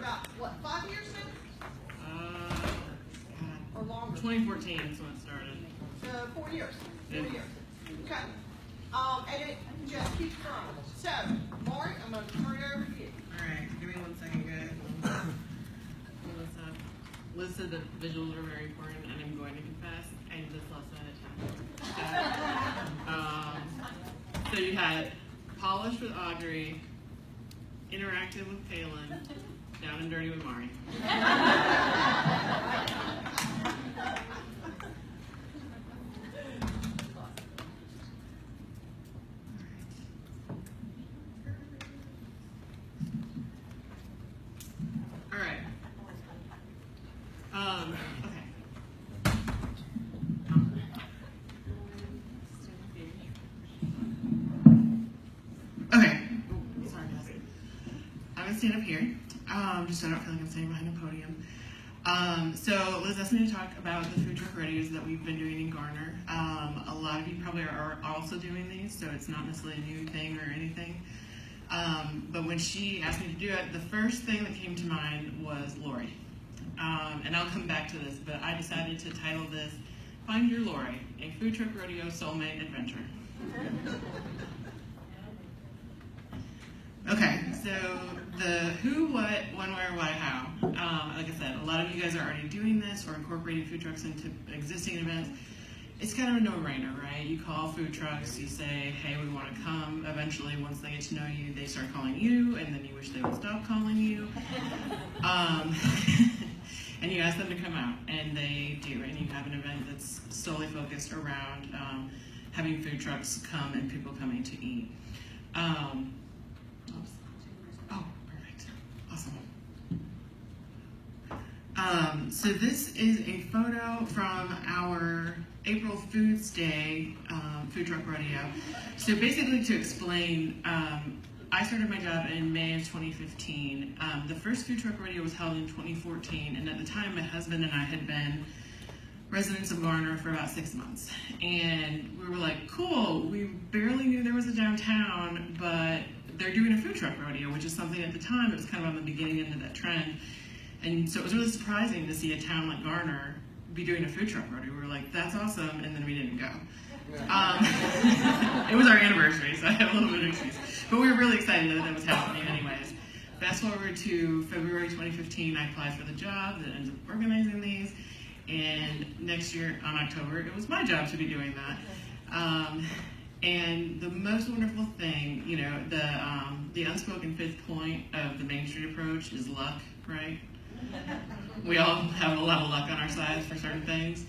about, what, 5 years now? Or longer? 2014 is when it started. 4 years. 4 Yeah. years. Okay. And it just keeps growing. So, Mark, I'm going to turn it over to you. Alright, give me 1 second, guys. Pull this up. Liz said that visuals are very important, and I'm going to confess, I did this last night at 10. So you had Polished with Audrey, Interactive with Palin, Down and Dirty with Mari. Alright. Okay. Okay. Ooh, sorry, guys. I'm gonna stand up here, just so I don't feel like I'm standing behind a podium. So Liz asked me to talk about the food truck rodeos that we've been doing in Garner. A lot of you probably are also doing these, so it's not necessarily a new thing or anything. But when she asked me to do it, the first thing that came to mind was Lori. And I'll come back to this, but I decided to title this Find Your Lori, a food truck rodeo soulmate adventure. Okay, so the who, what, when, where, why, how. Like I said, a lot of you guys are already doing this or incorporating food trucks into existing events. It's kind of a no-brainer, right? You call food trucks, you say, hey, we want to come. Eventually, once they get to know you, they start calling you, and then you wish they would stop calling you. And you ask them to come out, and they do. And you have an event that's solely focused around having food trucks come and people coming to eat. Oops. Oh, perfect. Awesome. So this is a photo from our April Foods Day food truck rodeo. So basically, to explain, I started my job in May of 2015. The first food truck rodeo was held in 2014, and at the time, my husband and I had been residents of Garner for about 6 months. And we were like, cool, we barely knew there was a downtown, but they're doing a food truck rodeo, which is something at the time, it was kind of on the beginning end of that trend. And so it was really surprising to see a town like Garner be doing a food truck rodeo. We were like, that's awesome, and then we didn't go. It was our anniversary, so I have a little bit of excuse. But we were really excited that that was happening anyways. Fast forward to February 2015, I applied for the job that ends up organizing these. And next year, on October, it was my job to be doing that. And the most wonderful thing, you know, the unspoken fifth point of the Main Street approach is luck, right? We all have a lot of luck on our sides for certain things.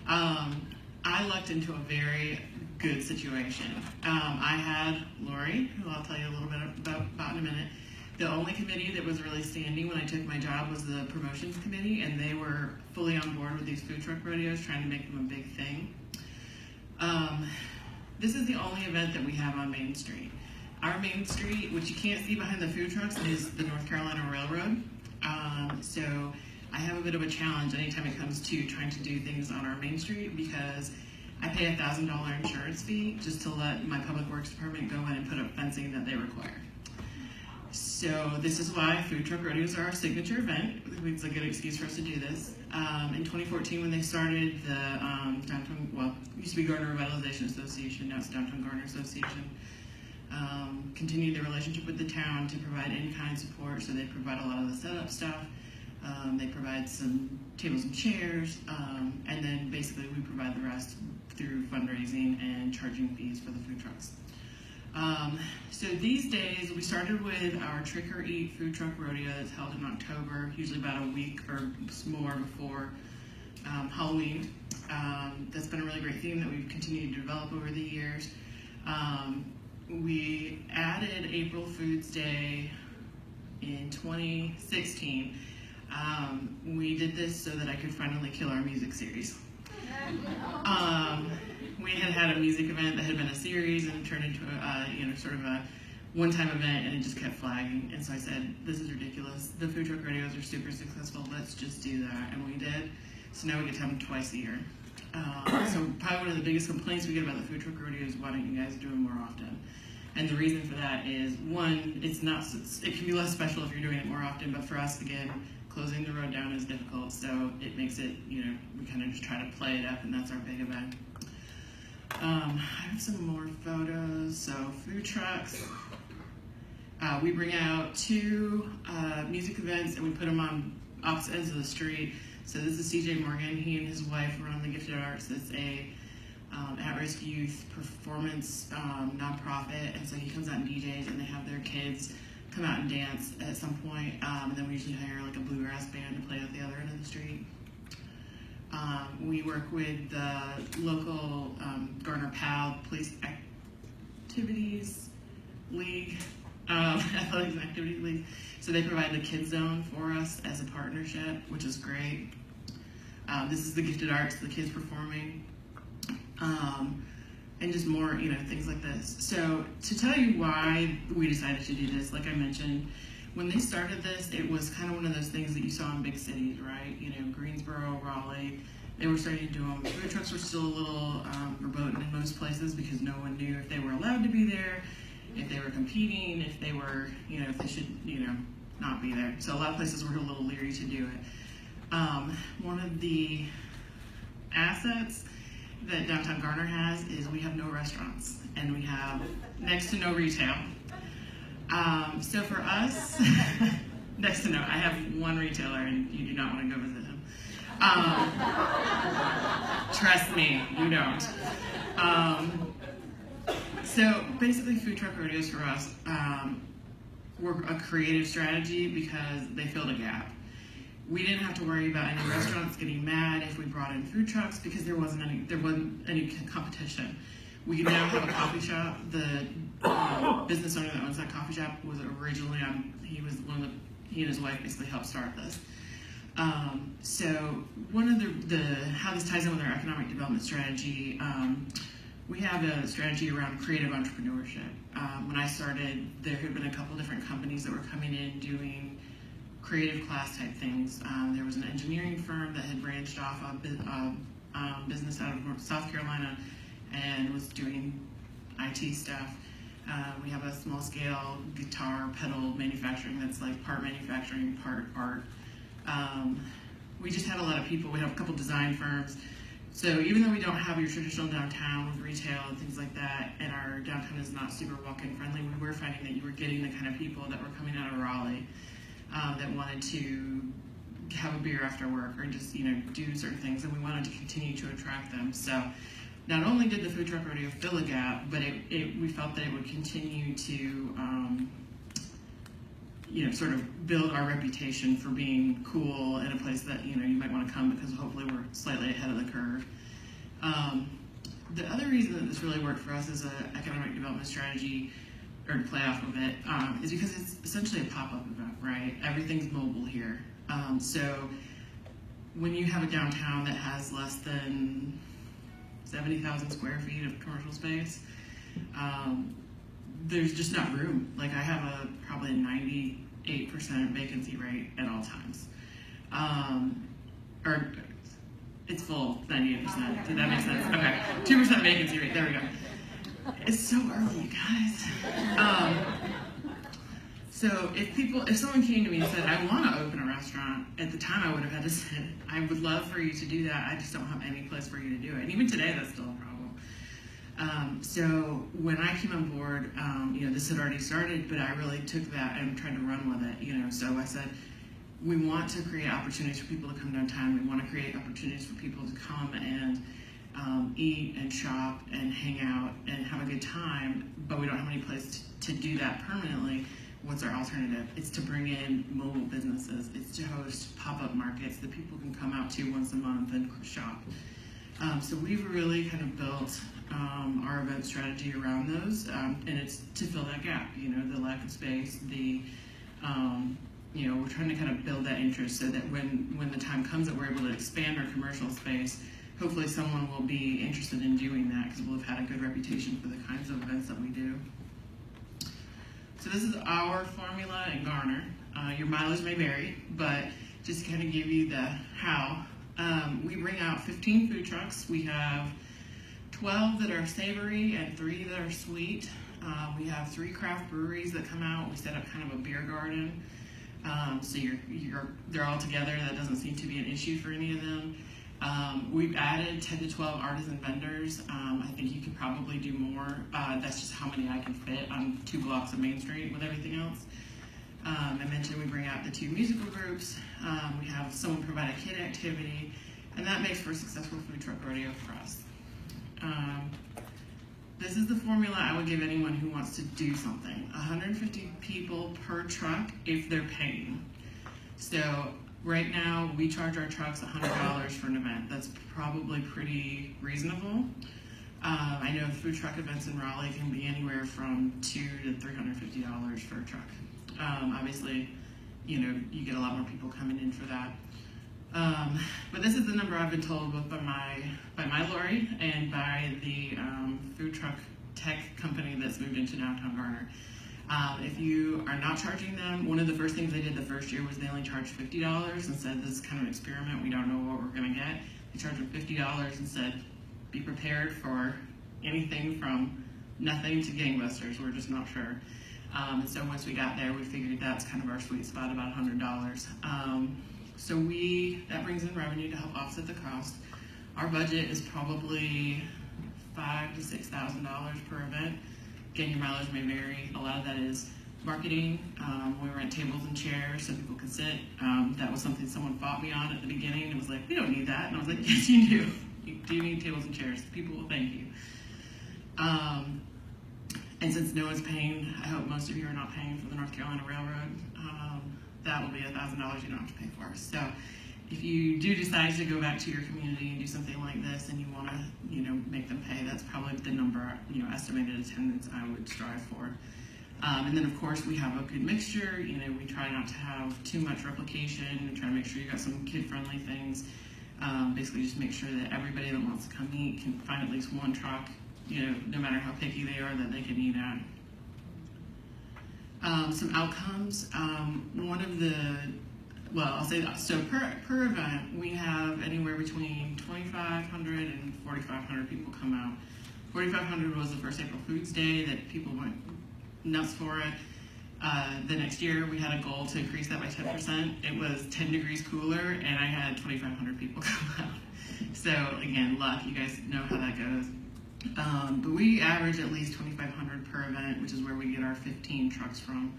I lucked into a very good situation. I had Lori, who I'll tell you a little bit about in a minute. The only committee that was really standing when I took my job was the promotions committee, and they were fully on board with these food truck rodeos, trying to make them a big thing. This is the only event that we have on Main Street. Our Main Street, which you can't see behind the food trucks, is the North Carolina Railroad. So I have a bit of a challenge anytime it comes to trying to do things on our Main Street, because I pay a $1,000 insurance fee just to let my public works department go in and put up fencing that they require. So this is why food truck rodeos are our signature event. It's a good excuse for us to do this. In 2014, when they started the Downtown, well, it used to be Garner Revitalization Association, now it's Downtown Garner Association, continued their relationship with the town to provide in-kind support. So they provide a lot of the setup stuff. They provide some tables and chairs, and then basically we provide the rest through fundraising and charging fees for the food trucks. So these days, we started with our Trick or Eat food truck rodeo that's held in October, usually about a week or more before Halloween. That's been a really great theme that we've continued to develop over the years. We added April Foods Day in 2016. We did this so that I could finally kill our music series. We had a music event that had been a series and turned into a, sort of a one-time event, and it just kept flagging. And so I said, this is ridiculous. The food truck rodeos are super successful. Let's just do that. And we did. So now we get to have them twice a year. So probably one of the biggest complaints we get about the food truck rodeo is, why don't you guys do them more often? And the reason for that is, one, it can be less special if you're doing it more often, but for us, again, closing the road down is difficult, so it makes it, we kind of just try to play it up, and that's our big event. I have some more photos. So food trucks. We bring out 2 music events, and we put them on opposite ends of the street. So this is CJ Morgan. He and his wife run the Gifted Arts. It's a at-risk youth performance nonprofit, and so he comes out and DJs, and they have their kids come out and dance at some point, and then we usually hire like a bluegrass band to play at the other end of the street. We work with the local Garner PAL Police Activities League, Athletics and Activities League. So they provide the Kids Zone for us as a partnership, which is great. This is the Gifted Arts, the kids performing, and just more, things like this. So to tell you why we decided to do this, like I mentioned, when they started this, it was kind of one of those things that you saw in big cities, right? Greensboro, Raleigh, they were starting to do them. Food trucks were still a little verboten in most places because no one knew if they were allowed to be there, if they were competing, if they were, if they should, not be there. So a lot of places were a little leery to do it. One of the assets that downtown Garner has is we have no restaurants and we have next to no retail. So for us, next to no, I have one retailer and you do not want to go visit him. Trust me, you don't. So basically food truck rodeos for us were a creative strategy because they filled a gap. We didn't have to worry about any restaurants getting mad if we brought in food trucks because there wasn't any competition. We now have a coffee shop. The business owner that owns that coffee shop was originally he and his wife basically helped start this. So one of the how this ties in with our economic development strategy, we have a strategy around creative entrepreneurship. When I started, there had been a couple different companies that were coming in doing creative class type things. There was an engineering firm that had branched off of business out of South Carolina and was doing IT stuff. We have a small scale guitar pedal manufacturing that's like part manufacturing, part art. We just had a lot of people. We have a couple design firms. So even though we don't have your traditional downtown with retail and things like that, and our downtown is not super walk-in friendly, we were finding that you were getting the kind of people that were coming out of Raleigh that wanted to have a beer after work or just do certain things, and we wanted to continue to attract them. So not only did the food truck rodeo fill a gap, but we felt that it would continue to sort of build our reputation for being cool in a place that you might want to come because hopefully we're slightly ahead of the curve. The other reason that this really worked for us as an economic development strategy, or to play off of it, is because it's essentially a pop-up event, right? Everything's mobile here. So when you have a downtown that has less than 70,000 square feet of commercial space, there's just not room. Like I have probably a 98% vacancy rate at all times. Or it's full, 98%. Did that make sense? Okay, 2% vacancy rate, there we go. It's so early, you guys. So if someone came to me and said, I want to open a restaurant, at the time I would have had to say, I would love for you to do that, I just don't have any place for you to do it. And even today, that's still a problem. So when I came on board, this had already started, but I really took that and tried to run with it, So I said, we want to create opportunities for people to come downtown. We want to create opportunities for people to come and eat and shop and hang out and have a good time, but we don't have any place to do that permanently. What's our alternative? It's to bring in mobile businesses. It's to host pop-up markets that people can come out to once a month and shop. So we've really kind of built our event strategy around those, and it's to fill that gap, the lack of space, we're trying to kind of build that interest so that when the time comes that we're able to expand our commercial space, hopefully someone will be interested in doing that because we'll have had a good reputation for the kinds of events that we do. So this is our formula in Garner. Your mileage may vary, but just to kind of give you the how. We bring out 15 food trucks. We have 12 that are savory and 3 that are sweet. We have 3 craft breweries that come out. We set up kind of a beer garden. So they're all together. That doesn't seem to be an issue for any of them. We've added 10 to 12 artisan vendors. I think you could probably do more. That's just how many I can fit on 2 blocks of Main Street with everything else. I mentioned we bring out the 2 musical groups. We have someone provide a kid activity, and that makes for a successful food truck rodeo for us. This is the formula I would give anyone who wants to do something. 150 people per truck if they're paying. So right now we charge our trucks $100 for an event. That's probably pretty reasonable. I know food truck events in Raleigh can be anywhere from $200 to $350 for a truck. Obviously, you know, you get a lot more people coming in for that. But this is the number I've been told both by my lorry and by the food truck tech company that's moved into downtown Garner. If you are not charging them, one of the first things they did the first year was they only charged $50 and said this is kind of an experiment, we don't know what we're going to get. They charged them $50 and said be prepared for anything from nothing to gangbusters, we're just not sure. And so once we got there, we figured that's kind of our sweet spot, about $100. So that brings in revenue to help offset the cost. Our budget is probably $5,000 to $6,000 per event. Again, your mileage may vary. A lot of that is marketing. We rent tables and chairs so people can sit. That was something someone fought me on at the beginning. It was like, we don't need that. And I was like, yes, you do. You do need tables and chairs. People will thank you. And since no one's paying, I hope most of you are not paying for the North Carolina Railroad. That will be $1,000 you don't have to pay for. So if you do decide to go back to your community and do something like this and you want to, you know, make them pay, that's probably the number, you know, estimated attendance I would strive for. And then of course we have a good mixture. You know, we try not to have too much replication. We try to make sure you got some kid-friendly things. Basically just make sure that everybody that wants to come eat can find at least one truck, you know, no matter how picky they are, that they can eat at. Some outcomes. One of the, well, I'll say that. So per event, we have anywhere between 2,500 and 4,500 people come out. 4,500 was the first April Foods Day that people went nuts for it. The next year, we had a goal to increase that by 10%. It was 10 degrees cooler, and I had 2,500 people come out. So again, luck. You guys know how that goes. But we average at least 2,500 per event, which is where we get our 15 trucks from.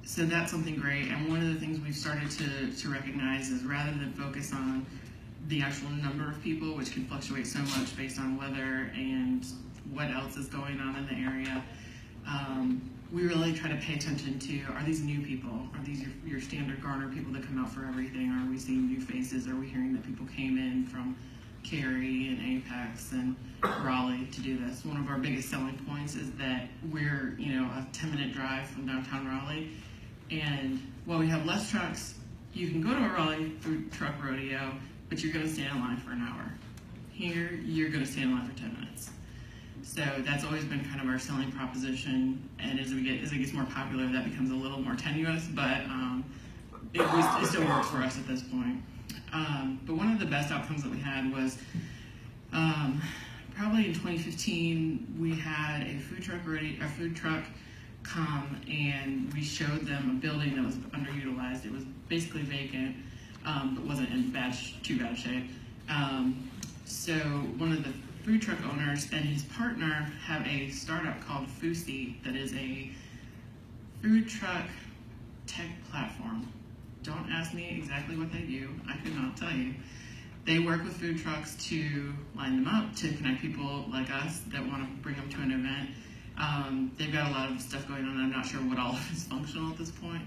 So that's something great. And one of the things we've started to recognize is rather than focus on the actual number of people, which can fluctuate so much based on weather and what else is going on in the area, we really try to pay attention to, are these new people? Are these your standard Garner people that come out for everything? Are we seeing new faces? Are we hearing that people came in from Cary and Apex and Raleigh to do this? One of our biggest selling points is that we're, you know, a 10-minute drive from downtown Raleigh, and while we have less trucks, you can go to a Raleigh food truck rodeo, but you're going to stand in line for an hour. Here, you're going to stand in line for 10 minutes. So that's always been kind of our selling proposition, and as it gets more popular, that becomes a little more tenuous, but it still works for us at this point. But one of the best outcomes that we had was probably in 2015, we had a food truck come, and we showed them a building that was underutilized. It was basically vacant, but wasn't in too bad shape. So one of the food truck owners and his partner have a startup called Fousey that is a food truck tech platform. Don't ask me exactly what they do. I could not tell you. They work with food trucks to line them up, to connect people like us that want to bring them to an event. They've got a lot of stuff going on. I'm not sure what all of is functional at this point.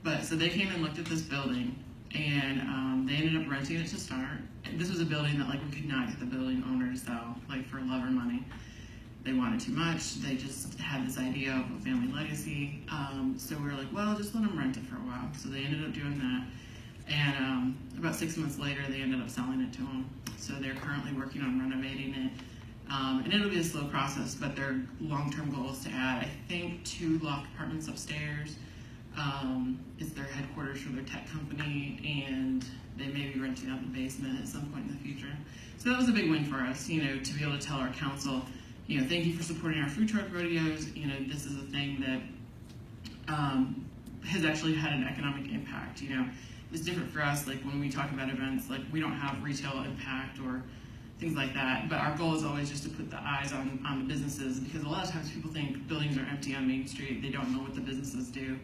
But so they came and looked at this building, and they ended up renting it to start. This was a building that, like, we could not get the building owner to sell, like, for love or money. They wanted too much. They just had this idea of a family legacy. So we were like, well, just let them rent it for a while. So they ended up doing that. And about 6 months later, they ended up selling it to them. So they're currently working on renovating it. And it'll be a slow process, but their long-term goal is to add, I think, 2 loft apartments upstairs. It's their headquarters for their tech company, and they may be renting out the basement at some point in the future. So that was a big win for us, you know, to be able to tell our council, thank you for supporting our food truck rodeos. This is a thing that has actually had an economic impact. It's different for us, like when we talk about events, like we don't have retail impact or things like that, but our goal is always just to put the eyes on the businesses, because a lot of times people think buildings are empty on Main Street, they don't know what the businesses do.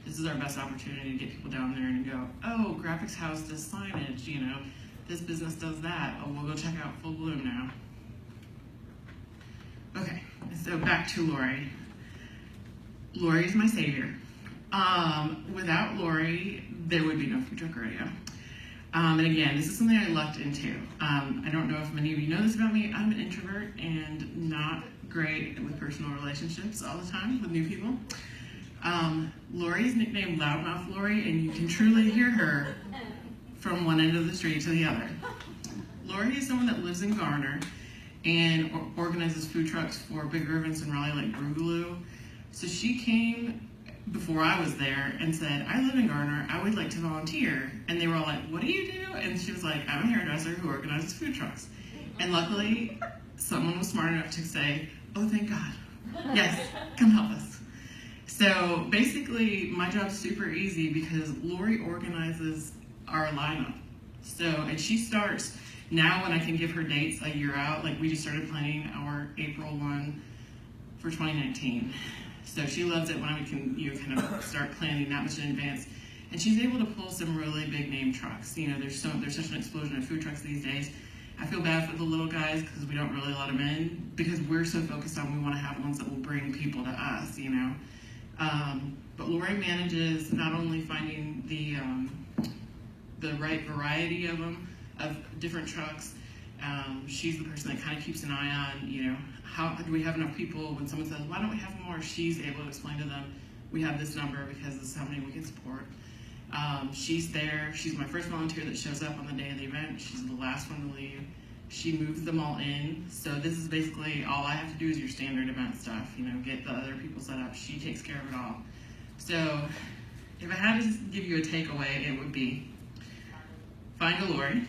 This is our best opportunity to get people down there and go, oh, Graphics House does signage, this business does that, oh, we'll go check out Full Bloom now. Okay, so back to Lori. Lori is my savior. Without Lori, there would be no food truck rodeo. And again, this is something I lucked into. I don't know if many of you know this about me. I'm an introvert and not great with personal relationships all the time with new people. Lori is nicknamed Loudmouth Lori, and you can truly hear her from one end of the street to the other. Lori is someone that lives in Garner and organizes food trucks for bigger events in Raleigh like Boogaloo. So she came before I was there and said, I live in Garner, I would like to volunteer. And they were all like, what do you do? And she was like, I'm a hairdresser who organizes food trucks. And luckily, someone was smart enough to say, oh, thank God. Yes, come help us. So basically, my job's super easy because Lori organizes our lineup. And she starts now when I can give her dates a year out. Like we just started planning our April 1 for 2019. So she loves it when I can kind of start planning that much in advance. And she's able to pull some really big name trucks. There's such an explosion of food trucks these days. I feel bad for the little guys because we don't really let them in because we're so focused on we want to have ones that will bring people to us, But Lori manages not only finding the right variety of them, of different trucks. She's the person that kind of keeps an eye on, how do we have enough people? When someone says, why don't we have more? She's able to explain to them, we have this number because this is how many we can support. She's there. She's my first volunteer that shows up on the day of the event. She's the last one to leave. She moves them all in. So this is basically all I have to do is your standard event stuff, get the other people set up. She takes care of it all. So if I had to give you a takeaway, it would be find a Lori.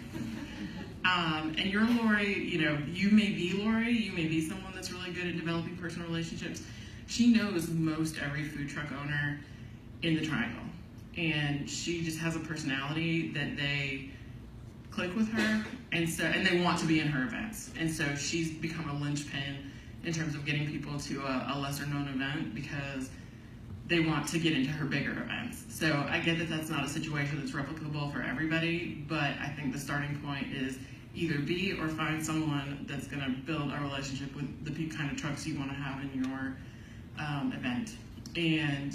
And your Lori, you may be Lori, you may be someone that's really good at developing personal relationships. She knows most every food truck owner in the Triangle. And she just has a personality that they click with her, and they want to be in her events. And so she's become a linchpin in terms of getting people to a lesser known event because they want to get into her bigger events. So I get that that's not a situation that's replicable for everybody, but I think the starting point is either be or find someone that's going to build a relationship with the kind of trucks you want to have in your event. And,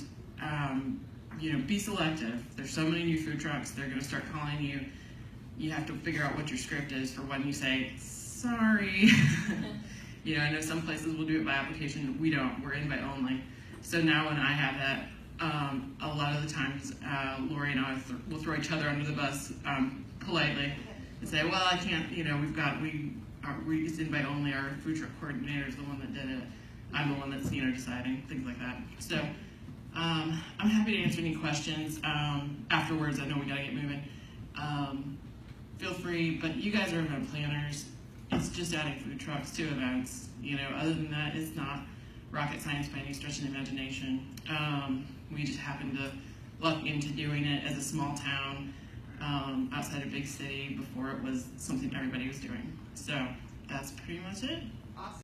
be selective. There's so many new food trucks, they're going to start calling you. You have to figure out what your script is for when you say, sorry. I know some places will do it by application. We don't. We're invite only. So now when I have that, a lot of the times, Lori and I will throw each other under the bus politely and say, well, I can't, it's invite only. Our food truck coordinator is the one that did it. I'm the one that's, deciding, things like that. So I'm happy to answer any questions afterwards. I know we got to get moving. Feel free, but you guys are event planners. It's just adding food trucks to events. Other than that, it's not rocket science by any stretch of the imagination. We just happened to luck into doing it as a small town outside a big city before it was something everybody was doing. So that's pretty much it. Awesome.